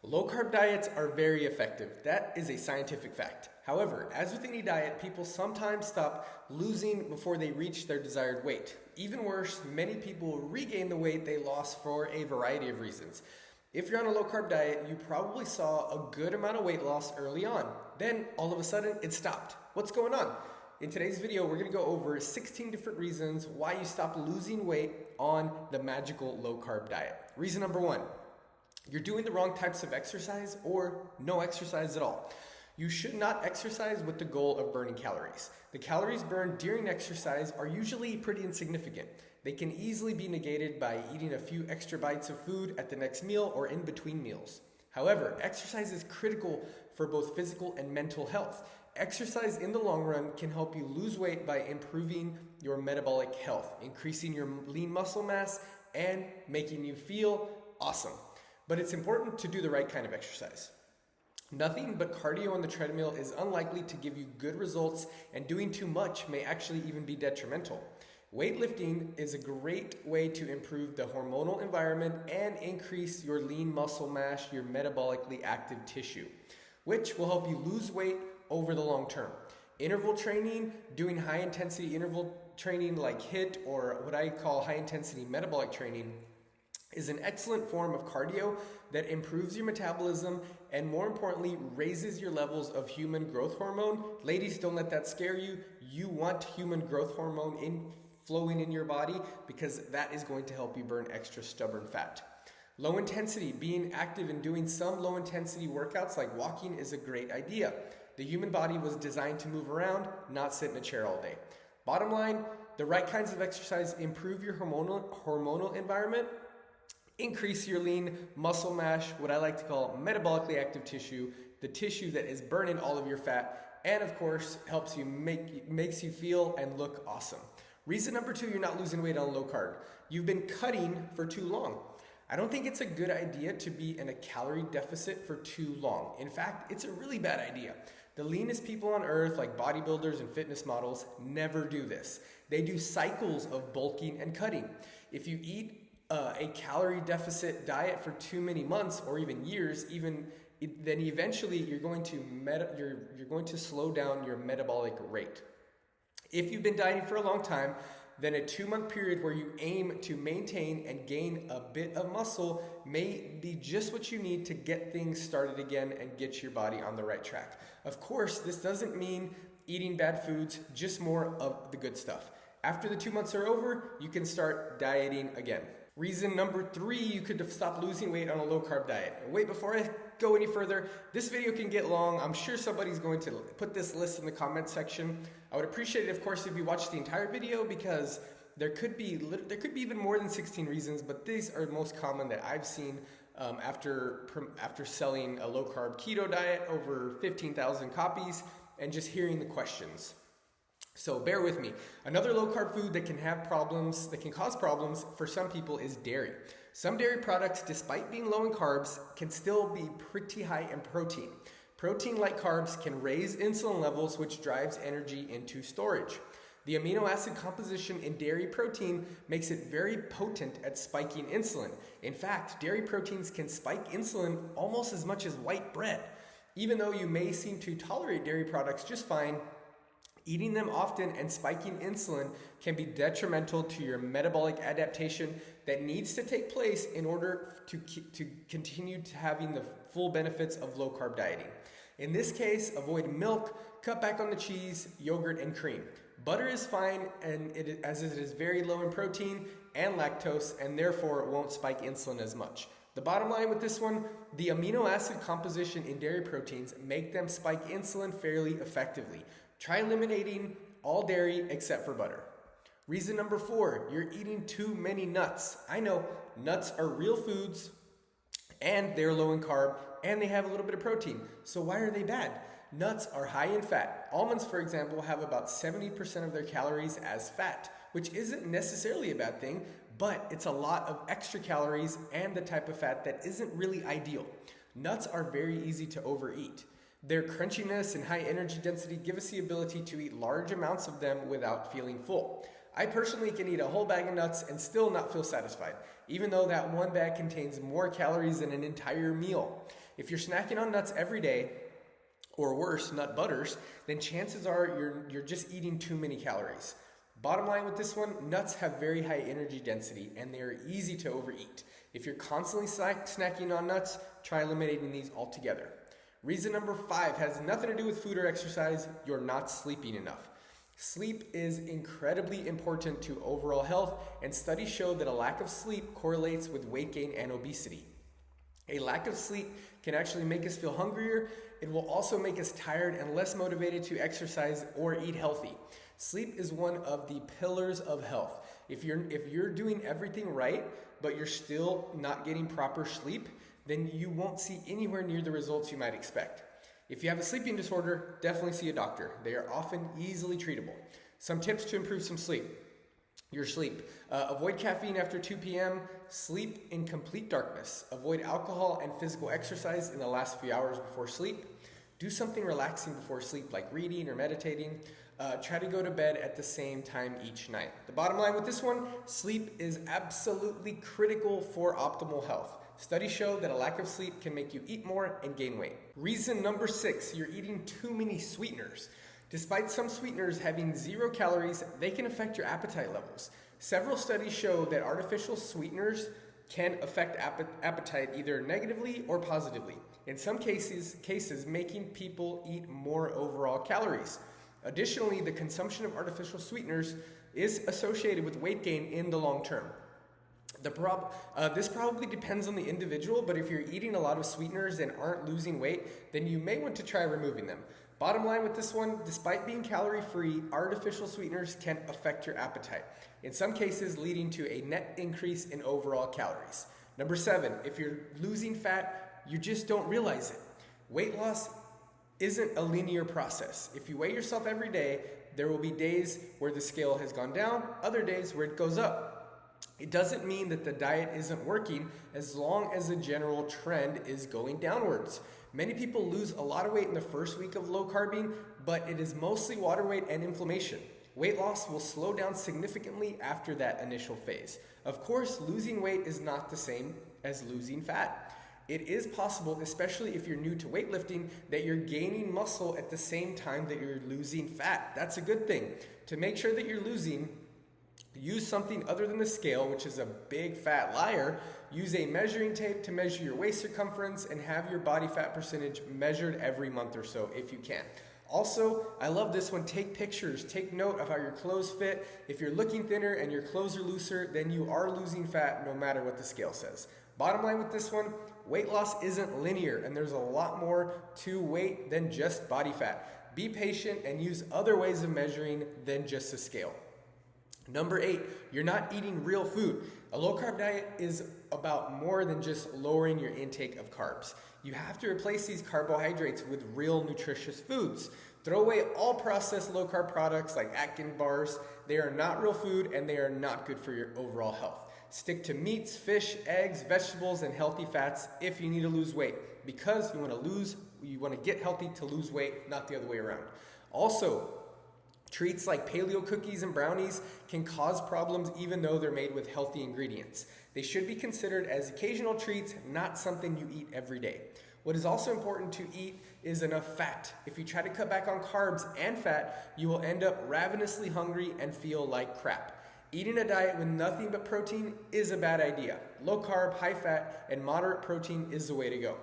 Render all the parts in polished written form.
Low-carb diets are very effective. That is a scientific fact. However, as with any diet, people sometimes stop losing before they reach their desired weight. Even worse, many people regain the weight they lost for a variety of reasons. If you're on a low-carb diet, you probably saw a good amount of weight loss early on. Then, all of a sudden, it stopped. What's going on? In today's video, we're going to go over 16 different reasons why you stop losing weight on the magical low-carb diet. Reason number one, you're doing the wrong types of exercise or no exercise at all. You should not exercise with the goal of burning calories. The calories burned during exercise are usually pretty insignificant. They can easily be negated by eating a few extra bites of food at the next meal or in between meals. However, exercise is critical for both physical and mental health. Exercise in the long run can help you lose weight by improving your metabolic health, increasing your lean muscle mass, and making you feel awesome. But it's important to do the right kind of exercise. Nothing but cardio on the treadmill is unlikely to give you good results, and doing too much may actually even be detrimental. Weightlifting is a great way to improve the hormonal environment and increase your lean muscle mass, your metabolically active tissue, which will help you lose weight over the long term. Interval training, doing high intensity interval training like HIIT or what I call high intensity metabolic training, is an excellent form of cardio that improves your metabolism and, more importantly, raises your levels of human growth hormone. Ladies, don't let that scare you. You want human growth hormone flowing in your body because that is going to help you burn extra stubborn fat. Low intensity, being active and doing some low intensity workouts like walking is a great idea. The human body was designed to move around, not sit in a chair all day. Bottom line, the right kinds of exercise improve your hormonal environment, increase your lean muscle mass, what I like to call metabolically active tissue, the tissue that is burning all of your fat, and of course helps you makes you feel and look awesome. Reason number two, you're not losing weight on low carb. You've been cutting for too long. I don't think it's a good idea to be in a calorie deficit for too long. In fact, it's a really bad idea. The leanest people on earth, like bodybuilders and fitness models, never do this. They do cycles of bulking and cutting. If you eat a calorie deficit diet for too many months or even years, then eventually you're going to slow down your metabolic rate. If you've been dieting for a long time, then a 2-month period where you aim to maintain and gain a bit of muscle may be just what you need to get things started again and get your body on the right track. Of course, this doesn't mean eating bad foods, just more of the good stuff. After the 2 months are over, you can start dieting again. Reason number three, you could stop losing weight on a low-carb diet. Wait, before I go any further, this video can get long. I'm sure somebody's going to put this list in the comment section. I would appreciate it, of course, if you watch the entire video because there could be even more than 16 reasons, but these are most common that I've seen after selling a low-carb keto diet, over 15,000 copies, and just hearing the questions. So bear with me. Another low-carb food that can cause problems for some people is dairy. Some dairy products, despite being low in carbs, can still be pretty high in protein. Protein-like carbs can raise insulin levels, which drives energy into storage. The amino acid composition in dairy protein makes it very potent at spiking insulin. In fact, dairy proteins can spike insulin almost as much as white bread. Even though you may seem to tolerate dairy products just fine, eating them often and spiking insulin can be detrimental to your metabolic adaptation that needs to take place in order to continue to having the full benefits of low-carb dieting. In this case, avoid milk, cut back on the cheese, yogurt, and cream. Butter is fine as it is very low in protein and lactose, and therefore it won't spike insulin as much. The bottom line with this one, the amino acid composition in dairy proteins make them spike insulin fairly effectively. Try eliminating all dairy except for butter. Reason number four, you're eating too many nuts. I know, nuts are real foods and they're low in carb and they have a little bit of protein. So why are they bad? Nuts are high in fat. Almonds, for example, have about 70% of their calories as fat, which isn't necessarily a bad thing, but it's a lot of extra calories and the type of fat that isn't really ideal. Nuts are very easy to overeat. Their crunchiness and high energy density give us the ability to eat large amounts of them without feeling full. I personally can eat a whole bag of nuts and still not feel satisfied, even though that one bag contains more calories than an entire meal. If you're snacking on nuts every day, or worse, nut butters, then chances are you're just eating too many calories. Bottom line with this one, nuts have very high energy density and they are easy to overeat. If you're constantly snacking on nuts, try eliminating these altogether. Reason number 5 has nothing to do with food or exercise. You're not sleeping enough. Sleep is incredibly important to overall health, and studies show that a lack of sleep correlates with weight gain and obesity. A lack of sleep can actually make us feel hungrier. It will also make us tired and less motivated to exercise or eat healthy. Sleep is one of the pillars of health. If you're doing everything right, but you're still not getting proper sleep, then you won't see anywhere near the results you might expect. If you have a sleeping disorder, definitely see a doctor. They are often easily treatable. Some tips to improve your sleep. Avoid caffeine after 2 p.m. Sleep in complete darkness. Avoid alcohol and physical exercise in the last few hours before sleep. Do something relaxing before sleep, like reading or meditating. Try to go to bed at the same time each night. The bottom line with this one, sleep is absolutely critical for optimal health. Studies show that a lack of sleep can make you eat more and gain weight. Reason number 6, you're eating too many sweeteners. Despite some sweeteners having 0 calories, they can affect your appetite levels. Several studies show that artificial sweeteners can affect appetite either negatively or positively. In some cases making people eat more overall calories. Additionally, the consumption of artificial sweeteners is associated with weight gain in the long term. This probably depends on the individual, but if you're eating a lot of sweeteners and aren't losing weight, then you may want to try removing them. Bottom line with this one, despite being calorie-free, artificial sweeteners can affect your appetite, in some cases leading to a net increase in overall calories. Number 7, if you're losing fat, you just don't realize it. Weight loss isn't a linear process. If you weigh yourself every day, there will be days where the scale has gone down, other days where it goes up. It doesn't mean that the diet isn't working as long as the general trend is going downwards. Many people lose a lot of weight in the first week of low carbing, but it is mostly water weight and inflammation. Weight loss will slow down significantly after that initial phase. Of course, losing weight is not the same as losing fat. It is possible, especially if you're new to weightlifting, that you're gaining muscle at the same time that you're losing fat. That's a good thing. To make sure that you're losing, use something other than the scale, which is a big fat liar. Use a measuring tape to measure your waist circumference and have your body fat percentage measured every month or so if you can. Also, I love this one, take pictures. Take note of how your clothes fit. If you're looking thinner and your clothes are looser, then you are losing fat no matter what the scale says. Bottom line with this one, weight loss isn't linear and there's a lot more to weight than just body fat. Be patient and use other ways of measuring than just a scale. Number 8, you're not eating real food. A low-carb diet is about more than just lowering your intake of carbs. You have to replace these carbohydrates with real nutritious foods. Throw away all processed low-carb products like Atkins bars. They are not real food and they are not good for your overall health. Stick to meats, fish, eggs, vegetables, and healthy fats if you need to lose weight, because you want to get healthy to lose weight, not the other way around. Also, treats like paleo cookies and brownies can cause problems even though they're made with healthy ingredients. They should be considered as occasional treats, not something you eat every day. What is also important to eat is enough fat. If you try to cut back on carbs and fat, you will end up ravenously hungry and feel like crap. Eating a diet with nothing but protein is a bad idea. Low carb, high fat, and moderate protein is the way to go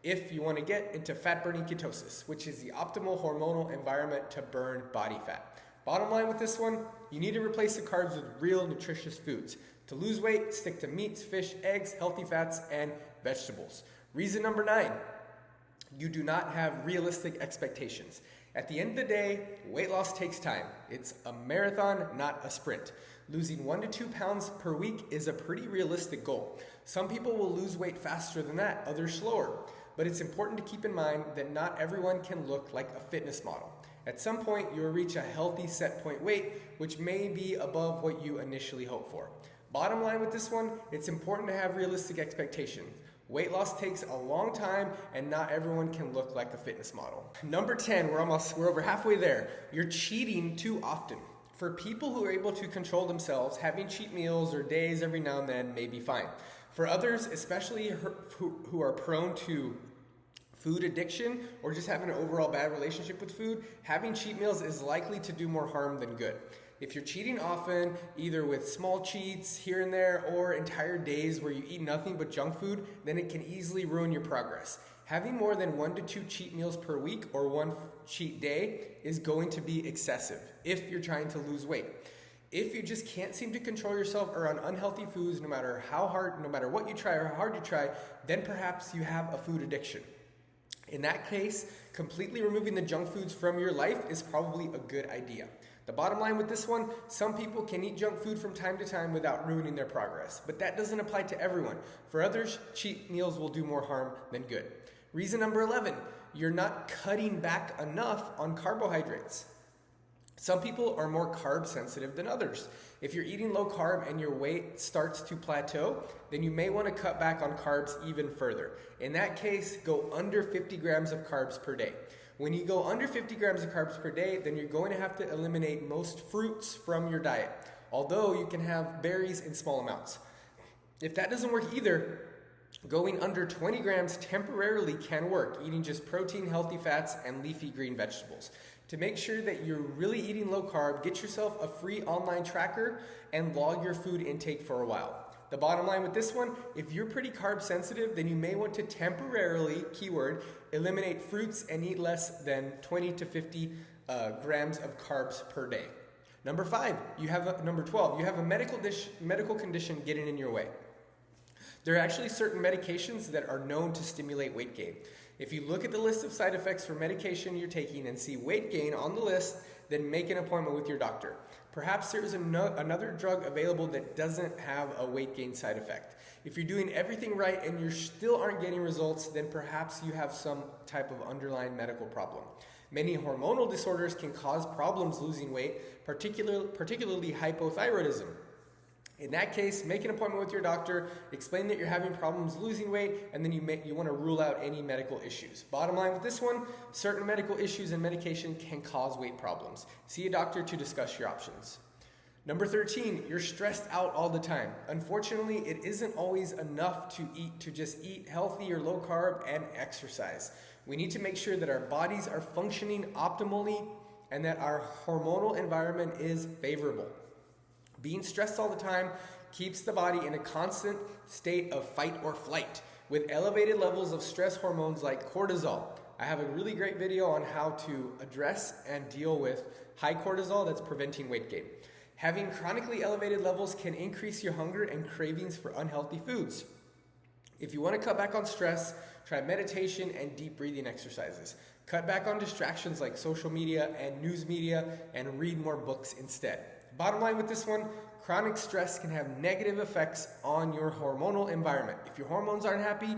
if you want to get into fat burning ketosis, which is the optimal hormonal environment to burn body fat. Bottom line with this one, you need to replace the carbs with real nutritious foods. To lose weight, stick to meats, fish, eggs, healthy fats, and vegetables. Reason number 9, you do not have realistic expectations. At the end of the day, weight loss takes time. It's a marathon, not a sprint. Losing 1 to 2 pounds per week is a pretty realistic goal. Some people will lose weight faster than that, others slower. But it's important to keep in mind that not everyone can look like a fitness model. At some point, you will reach a healthy set point weight, which may be above what you initially hoped for. Bottom line with this one, it's important to have realistic expectations. Weight loss takes a long time and not everyone can look like a fitness model. Number 10, we're over halfway there. You're cheating too often. For people who are able to control themselves, having cheat meals or days every now and then may be fine. For others, especially who are prone to food addiction, or just have an overall bad relationship with food, having cheat meals is likely to do more harm than good. If you're cheating often, either with small cheats here and there or entire days where you eat nothing but junk food, then it can easily ruin your progress. Having more than 1 to 2 cheat meals per week or 1 cheat day is going to be excessive if you're trying to lose weight. If you just can't seem to control yourself around unhealthy foods, no matter how hard, no matter what you try or how hard you try, then perhaps you have a food addiction. In that case, completely removing the junk foods from your life is probably a good idea. The bottom line with this one, some people can eat junk food from time to time without ruining their progress, but that doesn't apply to everyone. For others, cheat meals will do more harm than good. Reason number 11, you're not cutting back enough on carbohydrates. Some people are more carb sensitive than others. If you're eating low carb and your weight starts to plateau, then you may want to cut back on carbs even further. In that case, go under 50 grams of carbs per day. When you go under 50 grams of carbs per day, then you're going to have to eliminate most fruits from your diet, although you can have berries in small amounts. If that doesn't work either, going under 20 grams temporarily can work, eating just protein, healthy fats, and leafy green vegetables. To make sure that you're really eating low carb, get yourself a free online tracker and log your food intake for a while. The bottom line with this one, if you're pretty carb sensitive, then you may want to temporarily, keyword, eliminate fruits and eat less than 20 to 50 grams of carbs per day. Number 12, you have a medical condition getting in your way. There are actually certain medications that are known to stimulate weight gain. If you look at the list of side effects for medication you're taking and see weight gain on the list, then make an appointment with your doctor. Perhaps there is another drug available that doesn't have a weight gain side effect. If you're doing everything right and you still aren't getting results, then perhaps you have some type of underlying medical problem. Many hormonal disorders can cause problems losing weight, particularly hypothyroidism. In that case, make an appointment with your doctor, explain that you're having problems losing weight, and then you want to rule out any medical issues. Bottom line with this one, certain medical issues and medication can cause weight problems. See a doctor to discuss your options. Number 13, you're stressed out all the time. Unfortunately, it isn't always enough to just eat healthy or low carb and exercise. We need to make sure that our bodies are functioning optimally and that our hormonal environment is favorable. Being stressed all the time keeps the body in a constant state of fight or flight with elevated levels of stress hormones like cortisol. I have a really great video on how to address and deal with high cortisol that's preventing weight gain. Having chronically elevated levels can increase your hunger and cravings for unhealthy foods. If you want to cut back on stress, try meditation and deep breathing exercises. Cut back on distractions like social media and news media and read more books instead. Bottom line with this one, chronic stress can have negative effects on your hormonal environment. If your hormones aren't happy,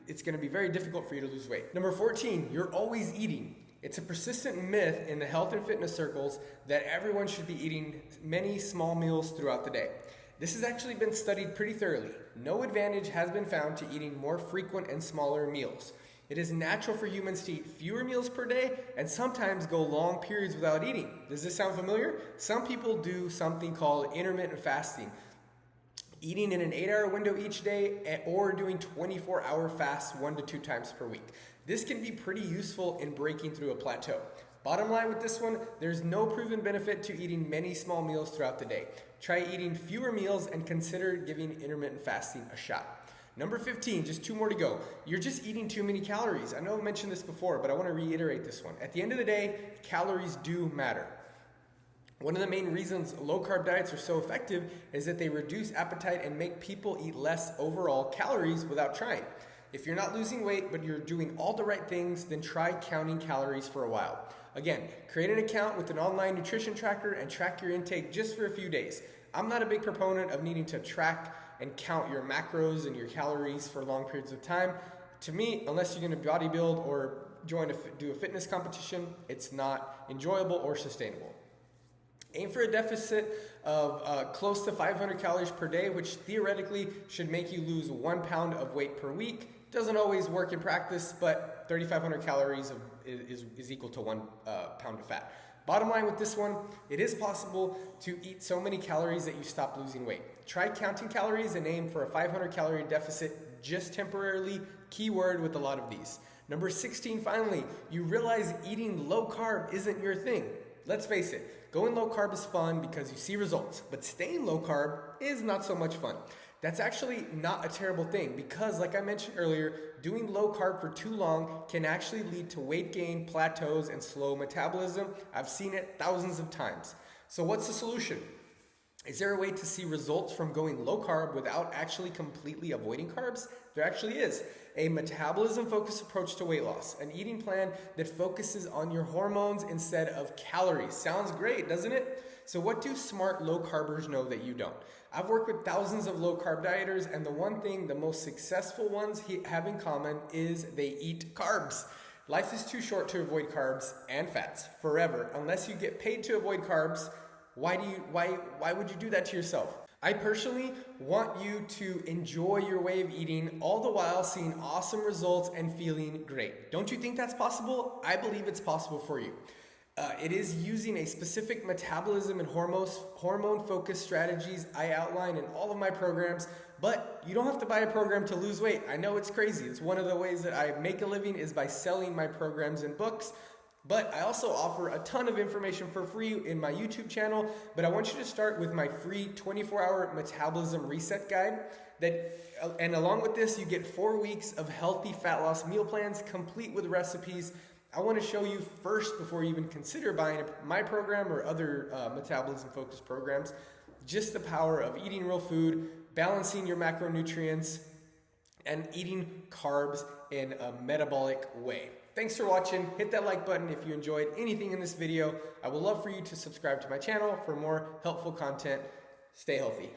it's going to be very difficult for you to lose weight. Number 14, you're always eating. It's a persistent myth in the health and fitness circles that everyone should be eating many small meals throughout the day. This has actually been studied pretty thoroughly. No advantage has been found to eating more frequent and smaller meals. It is natural for humans to eat fewer meals per day and sometimes go long periods without eating. Does this sound familiar? Some people do something called intermittent fasting, eating in an 8-hour window each day or doing 24-hour fasts 1 to 2 times per week. This can be pretty useful in breaking through a plateau. Bottom line with this one, there's no proven benefit to eating many small meals throughout the day. Try eating fewer meals and consider giving intermittent fasting a shot. Number 15, just 2 more to go. You're just eating too many calories. I know I've mentioned this before, but I want to reiterate this one. At the end of the day, calories do matter. One of the main reasons low-carb diets are so effective is that they reduce appetite and make people eat less overall calories without trying. If you're not losing weight, but you're doing all the right things, then try counting calories for a while. Again, create an account with an online nutrition tracker and track your intake just for a few days. I'm not a big proponent of needing to track and count your macros and your calories for long periods of time. To me, unless you're going to bodybuild or do a fitness competition, it's not enjoyable or sustainable. Aim for a deficit of close to 500 calories per day, which theoretically should make you lose 1 pound of weight per week. Doesn't always work in practice, but 3,500 calories is equal to 1 pound of fat. Bottom line with this one, it is possible to eat so many calories that you stop losing weight. Try counting calories and aim for a 500 calorie deficit just temporarily, keyword with a lot of these. Number 16, finally, you realize eating low carb isn't your thing. Let's face it, going low carb is fun because you see results, but staying low carb is not so much fun. That's actually not a terrible thing because, like I mentioned earlier, doing low carb for too long can actually lead to weight gain, plateaus, and slow metabolism. I've seen it thousands of times. So what's the solution? Is there a way to see results from going low carb without actually completely avoiding carbs? There actually is. A metabolism-focused approach to weight loss, an eating plan that focuses on your hormones instead of calories. Sounds great, doesn't it? So what do smart low carbers know that you don't? I've worked with thousands of low carb dieters, and the one thing the most successful ones have in common is they eat carbs. Life is too short to avoid carbs and fats forever. Unless you get paid to avoid carbs, why would you do that to yourself? I personally want you to enjoy your way of eating, all the while seeing awesome results and feeling great. Don't you think that's possible? I believe it's possible for you. It is using a specific metabolism and hormone-focused strategies I outline in all of my programs, but you don't have to buy a program to lose weight. I know it's crazy. It's one of the ways that I make a living is by selling my programs and books. But I also offer a ton of information for free in my YouTube channel, but I want you to start with my free 24-hour metabolism reset guide and along with this, you get 4 weeks of healthy fat loss meal plans complete with recipes. I want to show you first, before you even consider buying my program or other metabolism-focused programs, just the power of eating real food, balancing your macronutrients, and eating carbs in a metabolic way. Thanks for watching. Hit that like button if you enjoyed anything in this video. I would love for you to subscribe to my channel for more helpful content. Stay healthy.